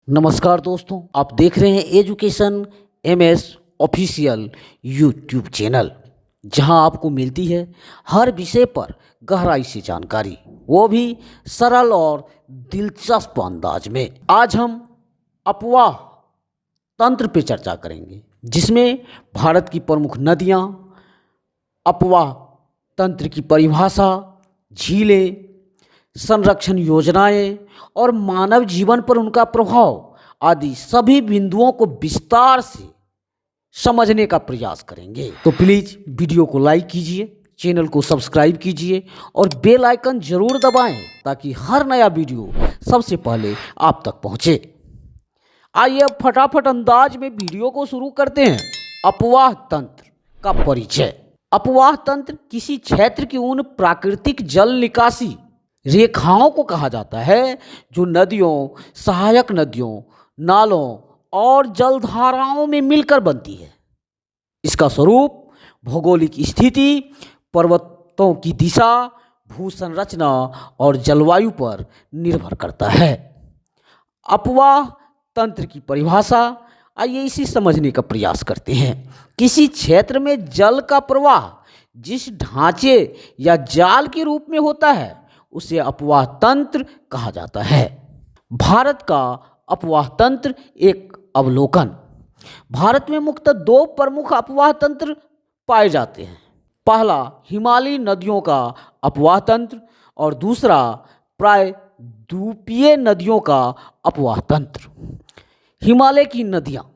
नमस्कार दोस्तों, आप देख रहे हैं education MS official YouTube channel, जहां आपको मिलती है हर विषय पर गहराई से जानकारी, वो भी सरल और दिलचस्प अंदाज में। आज हम अफवाह तंत्र पे चर्चा करेंगे, जिसमें भारत की प्रमुख नदियां, अफवाह तंत्र की परिभाषा, झीलें, संरक्षण योजनाएं और मानव जीवन पर उनका प्रभाव आदि सभी बिंदुओं को विस्तार से समझने का प्रयास करेंगे। तो प्लीज वीडियो को लाइक कीजिए, चैनल को सब्सक्राइब कीजिए और बेल आइकन जरूर दबाएं, ताकि हर नया वीडियो सबसे पहले आप तक पहुंचे। आइए अब फटाफट अंदाज में वीडियो को शुरू करते हैं। अफवाह तंत्र का परिचय। अफवाह तंत्र किसी क्षेत्र की उन प्राकृतिक जल निकासी रेखाओं को कहा जाता है जो नदियों, सहायक नदियों, नालों और जलधाराओं में मिलकर बनती है। इसका स्वरूप, भौगोलिक स्थिति, पर्वतों की दिशा, भू संरचना और जलवायु पर निर्भर करता है। अफवाह तंत्र की परिभाषा, आइए इसे समझने का प्रयास करते हैं। किसी क्षेत्र में जल का प्रवाह जिस ढांचे या जाल के रूप में होता है, उसे अफवाह तंत्र कहा जाता है। भारत का अफवाह तंत्र एक अवलोकन। भारत में मुख्यतः दो प्रमुख अफवाह तंत्र पाए जाते हैं। पहला हिमालयी नदियों का अफवाह तंत्र और दूसरा प्रायद्वीपीय नदियों का अफवाह तंत्र। हिमालय की नदियाँ।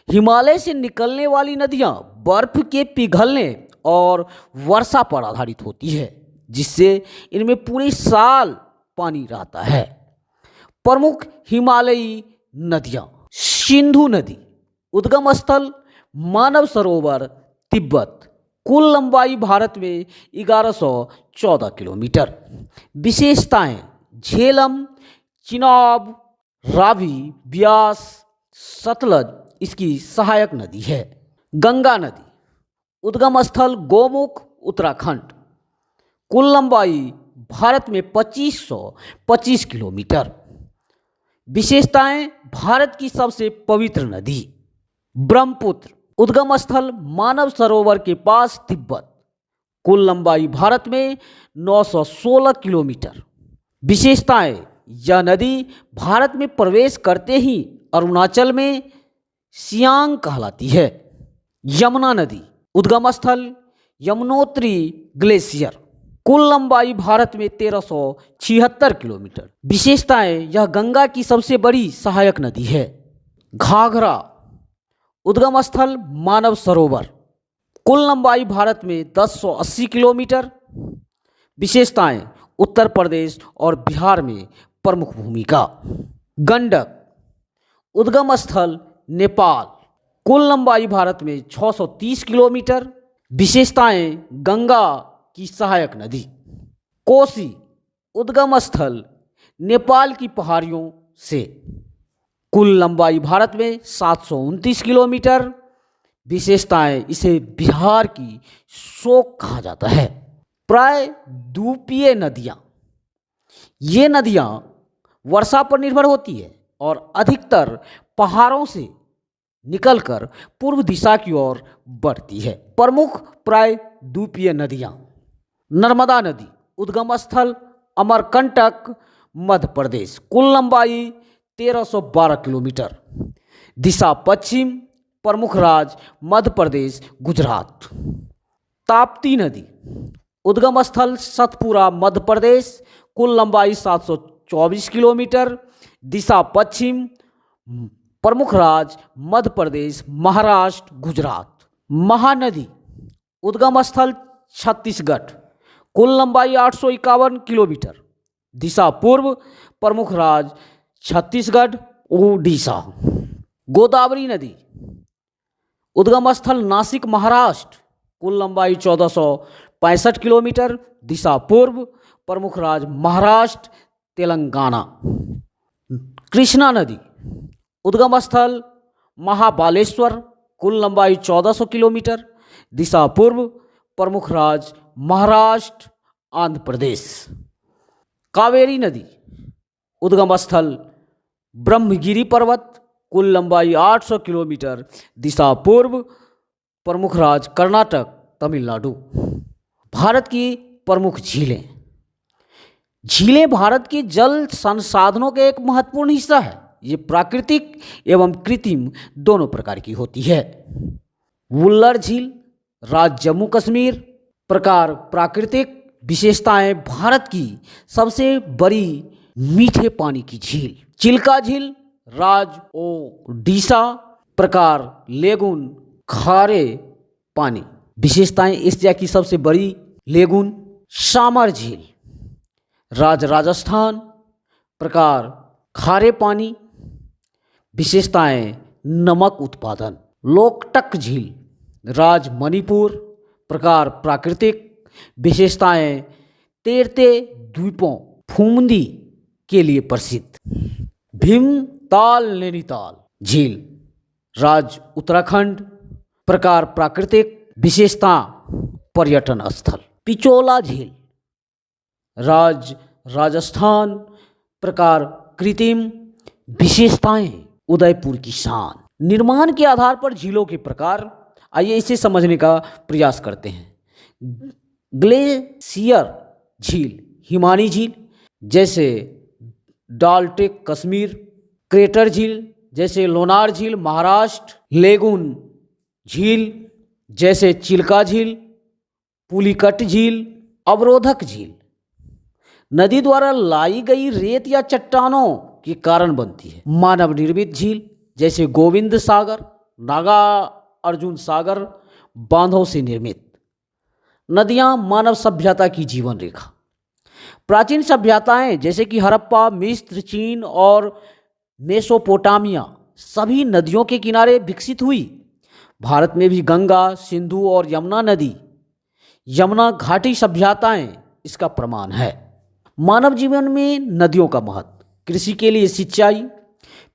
हिमालय से निकलने वाली नदियाँ बर्फ के पिघलने और वर्षा पर आधारित होती है, जिससे इनमें पूरे साल पानी रहता है। प्रमुख हिमालयी नदियाँ। सिंधु नदी, उद्गम स्थल मानव सरोवर, तिब्बत। कुल लंबाई भारत में 1114 किलोमीटर। विशेषताएं: झेलम, चिनाब, रावी, ब्यास, सतलज इसकी सहायक नदी है। गंगा नदी, उद्गम स्थल गोमुख, उत्तराखंड। कुल लंबाई भारत में 2525 किलोमीटर। विशेषताएं: भारत की सबसे पवित्र नदी। ब्रह्मपुत्र, उद्गम स्थल मानव सरोवर के पास, तिब्बत। कुल लंबाई भारत में 916 किलोमीटर। विशेषताएं: यह नदी भारत में प्रवेश करते ही अरुणाचल में सियांग कहलाती है। यमुना नदी, उद्गम स्थल यमुनोत्री ग्लेशियर। कुल लंबाई भारत में 1376 किलोमीटर। विशेषताएं: यह गंगा की सबसे बड़ी सहायक नदी है। घाघरा, उद्गम स्थल मानव सरोवर। कुल लंबाई भारत में 1080 किलोमीटर। विशेषताएं: उत्तर प्रदेश और बिहार में प्रमुख भूमिका। गंडक, उद्गम स्थल नेपाल। कुल लंबाई भारत में 630 किलोमीटर। विशेषताएं: गंगा की सहायक नदी। कोसी, उद्गम स्थल नेपाल की पहाड़ियों से। कुल लंबाई भारत में 729 किलोमीटर। विशेषताएं: इसे बिहार की शोक कहा जाता है। प्रायद्वीपीय नदियाँ। ये नदियाँ वर्षा पर निर्भर होती है और अधिकतर पहाड़ों से निकलकर पूर्व दिशा की ओर बढ़ती है। प्रमुख प्रायद्वीपीय नदियाँ: नर्मदा नदी, उद्गम स्थल अमरकंटक, मध्य प्रदेश। कुल लंबाई 1312 किलोमीटर। दिशा पश्चिम, प्रमुख राज्य मध्य प्रदेश, गुजरात। ताप्ती नदी, उद्गम स्थल सतपुरा, मध्य प्रदेश। कुल लंबाई 724 किलोमीटर। दिशा पश्चिम, प्रमुख राज्य मध्य प्रदेश, महाराष्ट्र, गुजरात। महानदी, उद्गम स्थल छत्तीसगढ़। कुल लंबाई 851 किलोमीटर। दिशा पूर्व, प्रमुख राज्य छत्तीसगढ़, उड़ीसा। गोदावरी नदी, उद्गम स्थल नासिक, महाराष्ट्र। कुल लंबाई 1465 किलोमीटर। दिशा पूर्व, प्रमुख राज्य महाराष्ट्र, तेलंगाना। कृष्णा नदी, उद्गम स्थल महाबालेश्वर। कुल लंबाई 1400 किलोमीटर। दिशा पूर्व, प्रमुख राज्य महाराष्ट्र, आंध्र प्रदेश। कावेरी नदी, उद्गम स्थल ब्रह्मगिरी पर्वत, कुल लंबाई 800 किलोमीटर, दिशा पूर्व, प्रमुख राज्य कर्नाटक, तमिलनाडु। भारत की प्रमुख झीलें। झीलें भारत के जल संसाधनों का एक महत्वपूर्ण हिस्सा है। ये प्राकृतिक एवं कृत्रिम दोनों प्रकार की होती है। वुल्लर झील, राज्य जम्मू कश्मीर। प्रकार प्राकृतिक विशेषताएं, भारत की सबसे बड़ी मीठे पानी की झील। चिल्का झील, राज्य ओडिशा। प्रकार लेगून, खारे पानी। विशेषताएं, एशिया की सबसे बड़ी लेगून। सामर झील, राज्य राजस्थान। प्रकार खारे पानी। विशेषताएं, नमक उत्पादन। लोकटक झील, राज्य मणिपुर। प्रकार प्राकृतिक। विशेषताएं, तैरते द्वीपों फूमदी के लिए प्रसिद्ध। भीमताल नैनीताल झील, राज्य उत्तराखंड। प्रकार प्राकृतिक। विशेषता, पर्यटन स्थल। पिचोला झील, राज्य राजस्थान। प्रकार कृत्रिम। विशेषताएं, उदयपुर की शान। निर्माण के आधार पर झीलों के प्रकार, आइए इसे समझने का प्रयास करते हैं। ग्लेशियर झील, हिमानी झील जैसे डालटेक कश्मीर। क्रेटर झील जैसे लोनार झील महाराष्ट्र। लेगून झील जैसे चिल्का झील, पुलिकट झील। अवरोधक झील, नदी द्वारा लाई गई रेत या चट्टानों के कारण बनती है। मानव निर्मित झील जैसे गोविंद सागर, नागा अर्जुन सागर बांधों से निर्मित। नदियां मानव सभ्यता की जीवन रेखा। प्राचीन सभ्यताएं जैसे कि हड़प्पा, मिस्र, चीन और मेसोपोटामिया सभी नदियों के किनारे विकसित हुई। भारत में भी गंगा, सिंधु और यमुना नदी, यमुना घाटी सभ्यताएं इसका प्रमाण है। मानव जीवन में नदियों का महत्व। कृषि के लिए सिंचाई,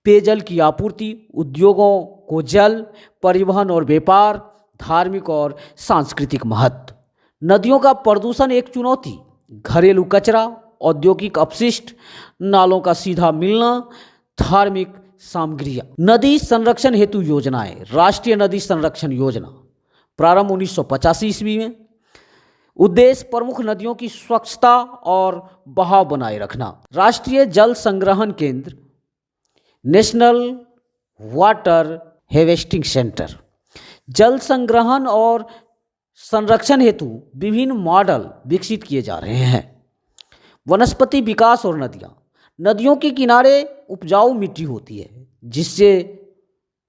पेयजल की आपूर्ति, उद्योगों को जल, परिवहन और व्यापार, धार्मिक और सांस्कृतिक महत्व। नदियों का प्रदूषण एक चुनौती। घरेलू कचरा, औद्योगिक अपशिष्ट, नालों का सीधा मिलना, धार्मिक सामग्रियाँ। नदी संरक्षण हेतु योजनाएं। राष्ट्रीय नदी संरक्षण योजना प्रारंभ 1985 ईस्वी में। उद्देश्य प्रमुख नदियों की स्वच्छता और बहाव बनाए रखना। राष्ट्रीय जल संग्रहण केंद्र, नेशनल वाटर हार्वेस्टिंग सेंटर। जल संग्रहण और संरक्षण हेतु विभिन्न मॉडल विकसित किए जा रहे हैं। वनस्पति विकास और नदियाँ। नदियों के किनारे उपजाऊ मिट्टी होती है, जिससे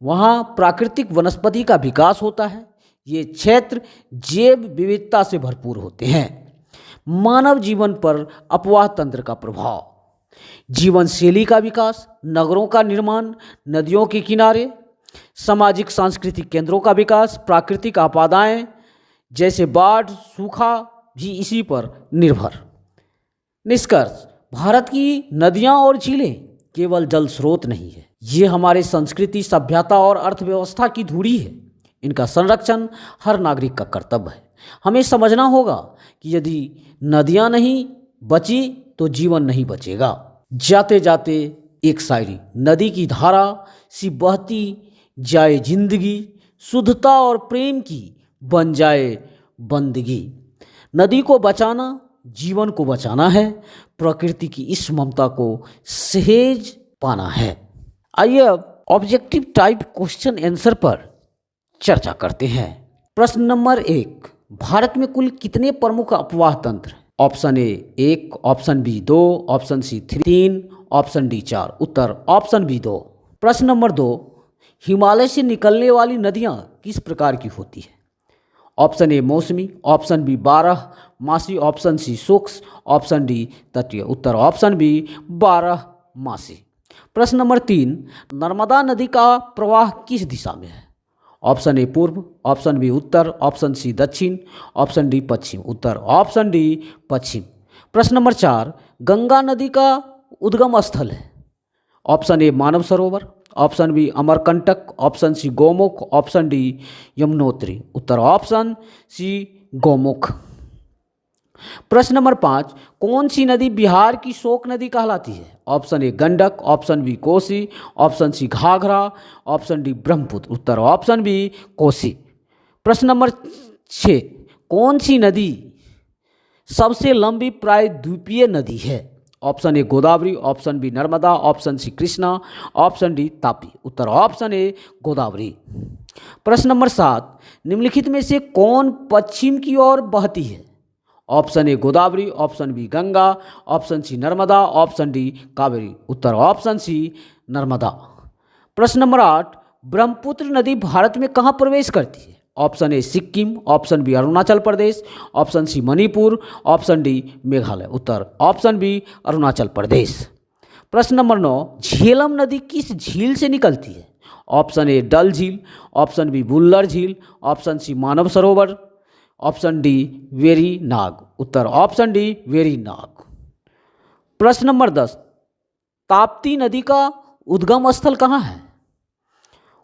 वहाँ प्राकृतिक वनस्पति का विकास होता है। ये क्षेत्र जैव विविधता से भरपूर होते हैं। मानव जीवन पर अपवाह तंत्र का प्रभाव। जीवन शैली का विकास, नगरों का निर्माण नदियों के किनारे, सामाजिक सांस्कृतिक केंद्रों का विकास, प्राकृतिक आपदाएं जैसे बाढ़, सूखा भी इसी पर निर्भर। निष्कर्ष, भारत की नदियां और झीलें केवल जल स्रोत नहीं है, ये हमारे संस्कृति, सभ्यता और अर्थव्यवस्था की धुरी है। इनका संरक्षण हर नागरिक का कर्तव्य है। हमें समझना होगा कि यदि नदियां नहीं बची तो जीवन नहीं बचेगा। जाते जाते एक शायरी। नदी की धारा सी बहती जाए जिंदगी, शुद्धता और प्रेम की बन जाए बंदगी। नदी को बचाना जीवन को बचाना है, प्रकृति की इस ममता को सहेज पाना है। आइए अब ऑब्जेक्टिव टाइप क्वेश्चन आंसर पर चर्चा करते हैं। प्रश्न नंबर 1, भारत में कुल कितने प्रमुख अपवाह तंत्र? Option A 1, option B 2, option C 3, option D 4। उत्तर ऑप्शन बी 2। प्रश्न नंबर 2, हिमालय से निकलने वाली नदियां किस प्रकार की होती है? ऑप्शन ए मौसमी, ऑप्शन बी 12 मासी, ऑप्शन सी शुष्क, ऑप्शन डी तटीय। उत्तर ऑप्शन बी 12 मासी। प्रश्न नंबर 3, नर्मदा नदी का प्रवाह किस दिशा में है? ऑप्शन ए पूर्व, ऑप्शन बी उत्तर, ऑप्शन सी दक्षिण, ऑप्शन डी पश्चिम। उत्तर ऑप्शन डी पश्चिम। प्रश्न नंबर 4, गंगा नदी का उद्गम स्थल है? Option a Manav Sarovar, option b Amarkantak, option c Gaumukh, option d Yamunotri. उत्तर ऑप्शन सी गौमुख। प्रश्न नंबर 5, कौन सी नदी बिहार की शोक नदी कहलाती है? Option A Gandak, option B Kosi, option C Ghaghara, option D Brahmaputra. उत्तर ऑप्शन बी कोसी। प्रश्न नंबर 6, कौन सी नदी सबसे लंबी प्रायद्वीपीय नदी है? Option A Godavari, option B Narmada, option C Krishna, option D Tapi. उत्तर ऑप्शन ए गोदावरी। प्रश्न नंबर 7, निम्नलिखित में से कौन पश्चिम की ओर बहती है? Option A Godavari, option B Ganga, option C Narmada, option D Kaveri. उत्तर ऑप्शन सी नर्मदा। प्रश्न नंबर 8, ब्रह्मपुत्र नदी भारत में कहाँ प्रवेश करती है? Option a Sikkim, option b Arunachal Pradesh, option c Manipur, option d Meghalaya. उत्तर ऑप्शन बी अरुणाचल प्रदेश। प्रश्न नंबर 9, झेलम नदी किस झील से निकलती है? ऑप्शन ए डल झील, ऑप्शन बी बुल्लर झील, ऑप्शन सी मानव सरोवर, ऑप्शन डी वेरी नाग। उत्तर ऑप्शन डी वेरी नाग। प्रश्न नंबर 10, ताप्ती नदी का उद्गम स्थल कहाँ है?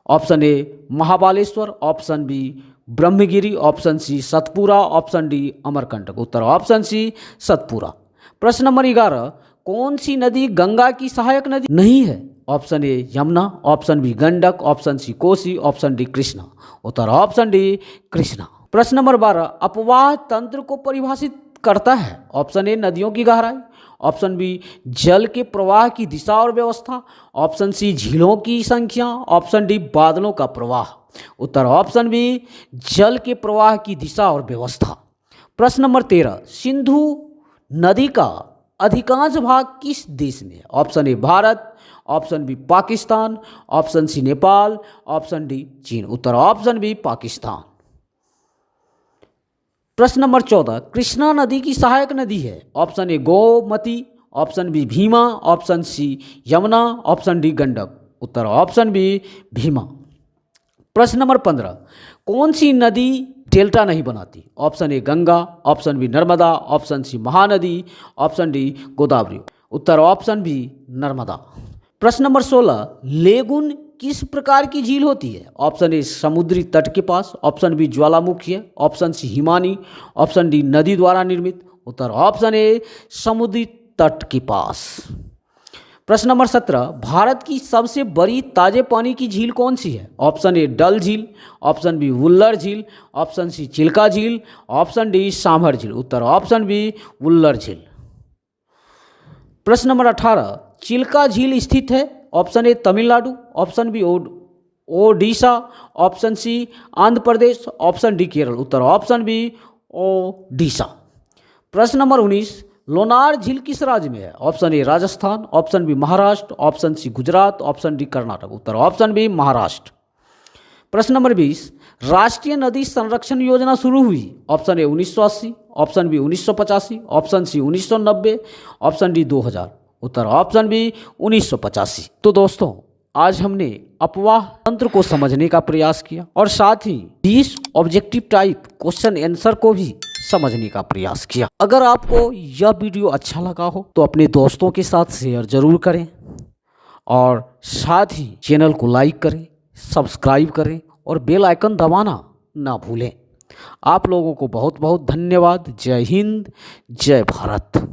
Option A Mahabaleshwar, option B Brahmagiri, option C Satpura, option D Amarkantak. उत्तर ऑप्शन सी सतपुरा। प्रश्न नंबर 11, कौन सी नदी गंगा की सहायक नदी नहीं है? Option A Yamuna, option B Gandak, option C Kosi, option D Krishna. उत्तर ऑप्शन डी कृष्णा। प्रश्न नंबर 12, अपवाह तंत्र को परिभाषित करता है? ऑप्शन ए नदियों की गहराई, ऑप्शन बी जल के प्रवाह की दिशा और व्यवस्था, ऑप्शन सी झीलों की संख्या, ऑप्शन डी बादलों का प्रवाह। उत्तर ऑप्शन बी जल के प्रवाह की दिशा और व्यवस्था। प्रश्न नंबर 13, सिंधु नदी का अधिकांश भाग किस देश में है? Option A Bharat, option B Pakistan, option C Nepal, option D चीन। उत्तर ऑप्शन बी पाकिस्तान। प्रश्न नंबर 14, कृष्णा नदी की सहायक नदी है? Option A Gomti, option B Bhima, option C Yamuna, option D Gandak. उत्तर ऑप्शन बी भीमा। प्रश्न नंबर 15, कौन सी नदी डेल्टा नहीं बनाती? Option A Ganga, option B Narmada, option C Mahanadi, option D Godavari. उत्तर ऑप्शन बी नर्मदा। प्रश्न नंबर 16, लेगुन किस प्रकार की झील होती है? ऑप्शन ए समुद्री तट के पास, ऑप्शन बी ज्वालामुखी है, ऑप्शन सी हिमानी, ऑप्शन डी नदी द्वारा निर्मित। उत्तर ऑप्शन ए समुद्री तट के पास। प्रश्न नंबर 17, भारत की सबसे बड़ी ताजे पानी की झील कौन सी है? ऑप्शन ए डल झील, ऑप्शन बी वुल्लर झील, ऑप्शन सी चिल्का झील, ऑप्शन डी सांभर झील। उत्तर ऑप्शन बी वुल्लर झील। प्रश्न नंबर 18, चिल्का झील स्थित है? Option A Tamil Nadu, option B Odisha, option C Andhra Pradesh, option D Kerala. उत्तर ऑप्शन बी ओडिशा। प्रश्न नंबर 19, लोनार झील किस राज्य में है? Option A Rajasthan, option B Maharashtra, option C Gujarat, option D Karnataka. उत्तर ऑप्शन बी महाराष्ट्र। प्रश्न नंबर 20, राष्ट्रीय नदी संरक्षण योजना शुरू हुई? Option A 1980, option B 1985, option C 1990, option D 2000। उत्तर ऑप्शन बी 1985। तो दोस्तों, आज हमने अपवाह तंत्र को समझने का प्रयास किया और साथ ही 20 ऑब्जेक्टिव टाइप क्वेश्चन आंसर को भी समझने का प्रयास किया। अगर आपको यह वीडियो अच्छा लगा हो तो अपने दोस्तों के साथ शेयर जरूर करें और साथ ही चैनल को लाइक करें, सब्सक्राइब करें और बेल आइकन दबाना ना भूलें। आप लोगों को बहुत बहुत धन्यवाद। जय हिंद, जय भारत।